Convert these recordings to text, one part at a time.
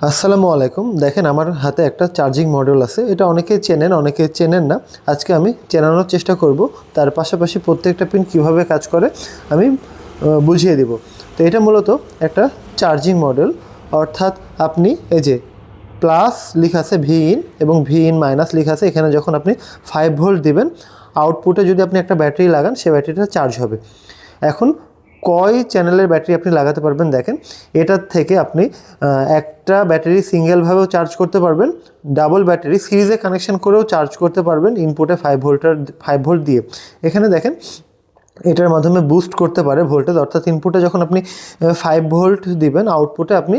আসসালামু আলাইকুম। দেখেন আমার হাতে একটা চার্জিং মডিউল আছে। এটা অনেকেই চেনেন, অনেকে চেনেন না। আজকে আমি চেনানোর চেষ্টা করব। তার পাশাপাশি প্রত্যেকটা পিন কিভাবে কাজ করে আমি বুঝিয়ে দিব। তো এটা মূলত একটা চার্জিং মডিউল, অর্থাৎ আপনি এই যে প্লাস লেখা আছে ভি ইন এবং ভি ইন মাইনাস লেখা আছে, এখানে যখন আপনি 5 ভোল্ট দিবেন, আউটপুটে যদি আপনি একটা ব্যাটারি লাগান, সে ব্যাটারিটা চার্জ হবে। এখন কয় চ্যানেলের ব্যাটারি আপনি লাগাতে পারবেন দেখেন। এটার থেকে আপনি একটা ব্যাটারি সিঙ্গেলভাবেও চার্জ করতে পারবেন, ডাবল ব্যাটারি সিরিজে কানেকশন করেও চার্জ করতে পারবেন ইনপুটে 5 ভোল্ট দিয়ে। এখানে দেখেন এটার মাধ্যমে বুস্ট করতে পারে ভোল্টেজ, অর্থাৎ ইনপুটে যখন আপনি 5 ভোল্ট দিবেন, আউটপুটে আপনি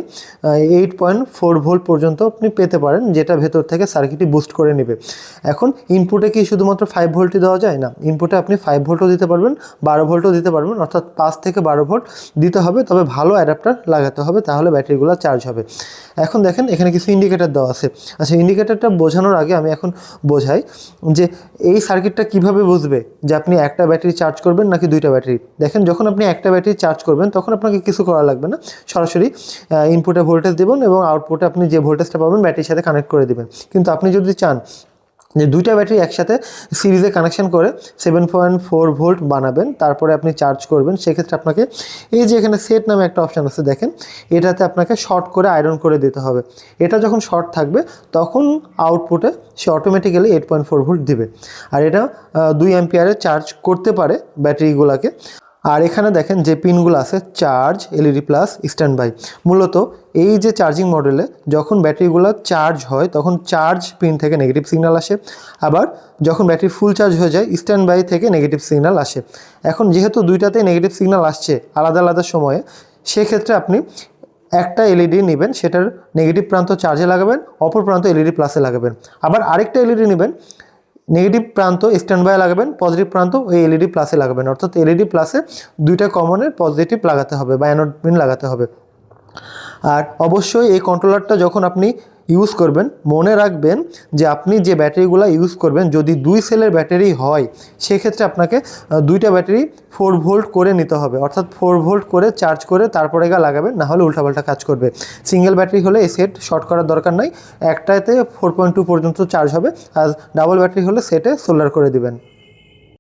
8.4 ভোল্ট পর্যন্ত আপনি পেতে পারেন, যেটা ভেতর থেকে সার্কিটটি বুস্ট করে নেবে। এখন ইনপুটে কি শুধুমাত্র 5 ভোল্টই দেওয়া যায় না, ইনপুটে আপনি 5 ভোল্টও দিতে পারবেন, 12 ভোল্টও দিতে পারবেন, অর্থাৎ 5 থেকে 12 ভোল্ট দিতে হবে। তবে ভালো অ্যাডাপ্টার লাগাতে হবে, তাহলে ব্যাটারিগুলো চার্জ হবে। এখন দেখেন এখানে কিছু ইন্ডিকেটার দেওয়া আছে। আচ্ছা, ইন্ডিকেটারটা বোঝানোর আগে আমি এখন বোঝাই যে এই সার্কিটটা কিভাবে বুঝবে যে আপনি একটা ব্যাটারি চার্জ করবেন নাকি দুইটা ব্যাটারি। দেখেন যখন আপনি একটা ব্যাটারি চার্জ করবেন তখন আপনাকে কিছু করা লাগবে না, সরাসরি ইনপুটে ভোল্টেজ দেবেন এবং আউটপুটে আপনি যে ভোল্টেজটা পাবেন ব্যাটারির সাথে কানেক্ট করে দেবেন। কিন্তু আপনি যদি চান যে দুইটা ব্যাটারি একসাথে সিরিজে কানেকশন করে 7.4 ভোল্ট বানাবেন, তারপরে আপনি চার্জ করবেন, সেক্ষেত্রে আপনাকে এই যে এখানে সেট নামে একটা অপশান আছে দেখেন, এটাতে আপনাকে শর্ট করে আয়রন করে দিতে হবে। এটা যখন শর্ট থাকবে তখন আউটপুটে সে অটোমেটিক্যালি 8.4 ভোল্ট দিবে। আর এটা 2 অ্যাম্পিয়ারে চার্জ করতে পারে ব্যাটারিগুলোকে। আর এখানে দেখেন যে পিনগুলো আছে, charge, LED plus, standby. মূলত এই যে চার্জিং মডেলে যখন ব্যাটারিগুলো চার্জ হয় তখন চার্জ পিন থেকে নেগেটিভ সিগন্যাল আসে, আবার যখন ব্যাটারি ফুল চার্জ হয়ে যায় স্ট্যান্ড বাই থেকে নেগেটিভ সিগন্যাল আসে। এখন যেহেতু দুইটাতেই নেগেটিভ সিগন্যাল আসছে আলাদা আলাদা সময়ে, সেক্ষেত্রে আপনি একটা এলইডি নেবেন, সেটার নেগেটিভ প্রান্ত চার্জে লাগাবেন, অপর প্রান্ত এলইডি প্লাসে লাগাবেন। আবার আরেকটা এলইডি নেবেন, নেগেটিভ প্রান্ত স্ট্যান্ড বাই লাগাবেন, পজিটিভ প্রান্ত ওই এলইডি প্লাসে লাগাবেন। অর্থাৎ এলইডি প্লাসে দুইটা কমনের পজিটিভ লাগাতে হবে বা অ্যানোড পিন লাগাতে হবে। আর অবশ্যই এই কন্ট্রোলারটা যখন আপনি ইউজ করবেন মনে রাখবেন যে আপনি যে ব্যাটারিগুলো ইউজ করবেন যদি 2 সেলের ব্যাটারি হয়, সেক্ষেত্রে আপনাকে দুইটা ব্যাটারি 4 ভোল্ট করে নিতে হবে, অর্থাৎ 4 ভোল্ট করে চার্জ করে তারপরে লাগাবেন, না হলে উল্টাপাল্টা কাজ করবে। সিঙ্গেল ব্যাটারি হলে এই সেট শর্ট করার দরকার নাই, একটাতে 4.2 পর্যন্ত চার্জ হবে, আর ডাবল ব্যাটারি হলে সেটে সোল্ডার করে দিবেন।